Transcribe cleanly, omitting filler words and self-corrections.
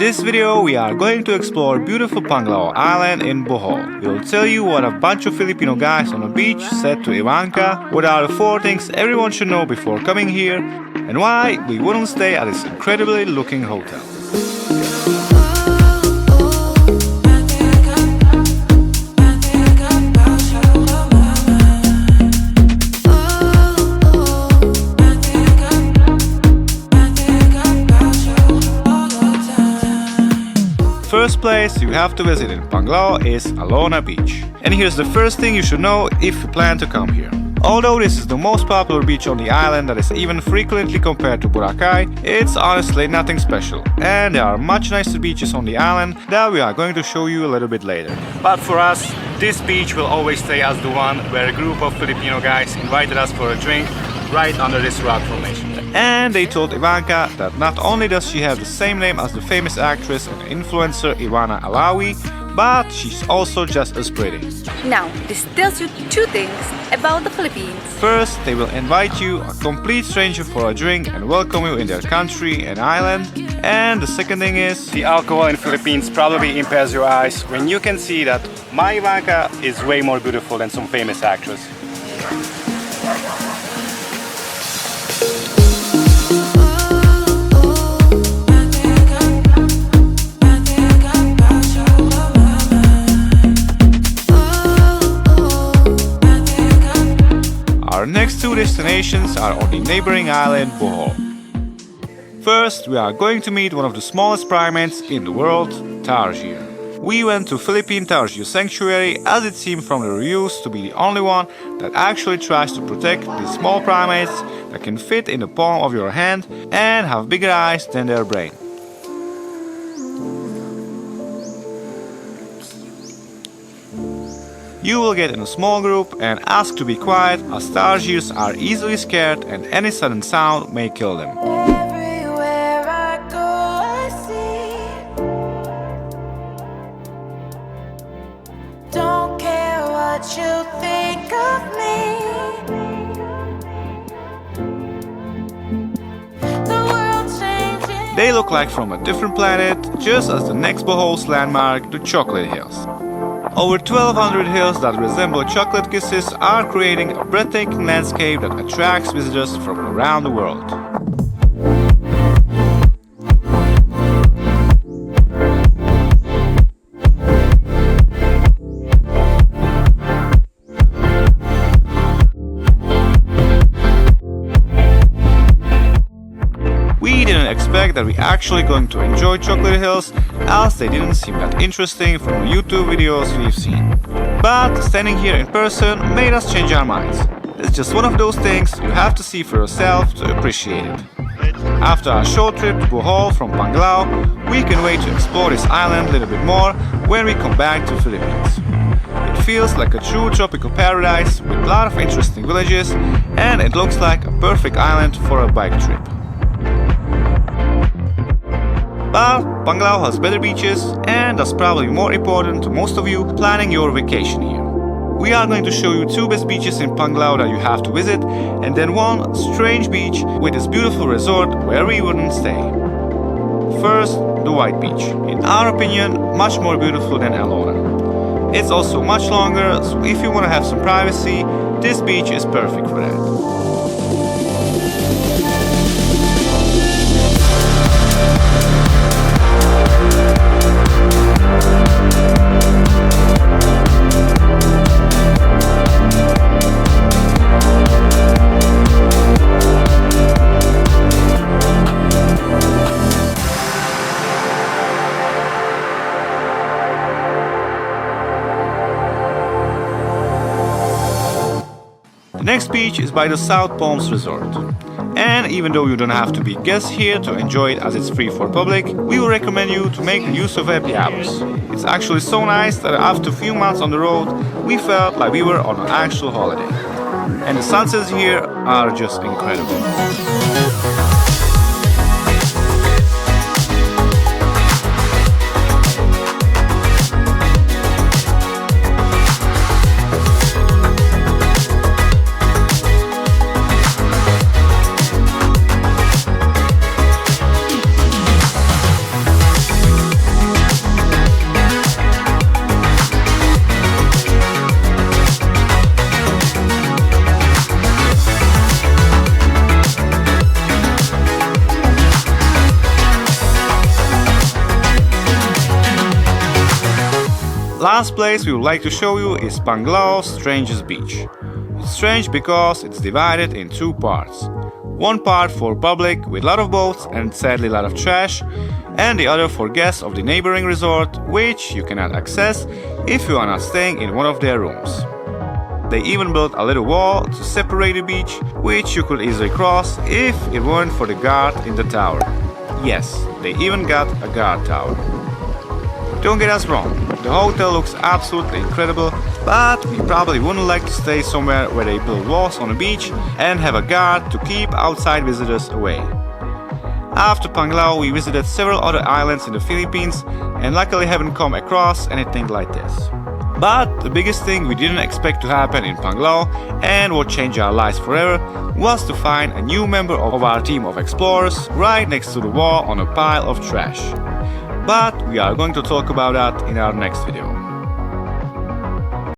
this video, we are going to explore beautiful Panglao Island in Bohol. We'll tell you what a bunch of Filipino guys on a beach said to Ivanka, what are the 4 things everyone should know before coming here, and why we wouldn't stay at this incredibly looking hotel. First place you have to visit in Panglao is Alona Beach. And here's the first thing you should know if you plan to come here. Although this is the most popular beach on the island that is even frequently compared to Boracay, it's honestly nothing special. And there are much nicer beaches on the island that we are going to show you a little bit later. But for us, this beach will always stay as the one where a group of Filipino guys invited us for a drink right under this rock formation. And they told Ivanka that not only does she have the same name as the famous actress and influencer Ivana Alawi, but she's also just as pretty. Now, this tells you 2 things about the Philippines. First, they will invite you, a complete stranger, for a drink and welcome you in their country and island. And the second thing is, the alcohol in Philippines probably impairs your eyes when you can see that my Ivanka is way more beautiful than some famous actress. Our next 2 destinations are on the neighboring island Bohol. First, we are going to meet one of the smallest primates in the world, Tarsier. We went to Philippine Tarsier Sanctuary as it seemed from the reviews to be the only one that actually tries to protect these small primates that can fit in the palm of your hand and have bigger eyes than their brain. You will get in a small group and asked to be quiet as tarsiers are easily scared and any sudden sound may kill them. Everywhere I go, I see. Don't care what you think of me. The world's changing. They look like from a different planet, just as the next Bohol's landmark, the Chocolate Hills. Over 1,200 hills that resemble chocolate kisses are creating a breathtaking landscape that attracts visitors from around the world. We didn't expect that we actually going to enjoy Chocolate Hills, as they didn't seem that interesting from the YouTube videos we've seen. But standing here in person made us change our minds. It's just one of those things you have to see for yourself to appreciate it. After our short trip to Bohol from Panglao, we can wait to explore this island a little bit more when we come back to Philippines. It feels like a true tropical paradise with a lot of interesting villages, and it looks like a perfect island for a bike trip. But Panglao has better beaches, and that's probably more important to most of you planning your vacation here. We are going to show you 2 best beaches in Panglao that you have to visit, and then 1 strange beach with this beautiful resort where we wouldn't stay. First, the White Beach. In our opinion, much more beautiful than Alona. It's also much longer, so if you want to have some privacy, this beach is perfect for that. The next beach is by the South Palms Resort. And even though you don't have to be guests here to enjoy it as it's free for public, we will recommend you to make use of happy hours. It's actually so nice that after a few months on the road, we felt like we were on an actual holiday. And the sunsets here are just incredible. Last place we would like to show you is Panglao's Strangest beach. It's strange because it's divided in two parts. One part for public with a lot of boats and sadly a lot of trash, and the other for guests of the neighboring resort, which you cannot access if you are not staying in one of their rooms. They even built a little wall to separate the beach, which you could easily cross if it weren't for the guard in the tower. Yes, they even got a guard tower. Don't get us wrong, the hotel looks absolutely incredible, but we probably wouldn't like to stay somewhere where they build walls on the beach and have a guard to keep outside visitors away. After Panglao, we visited several other islands in the Philippines and luckily haven't come across anything like this. But the biggest thing we didn't expect to happen in Panglao and what changed our lives forever was to find a new member of our team of explorers right next to the wall on a pile of trash. But we are going to talk about that in our next video.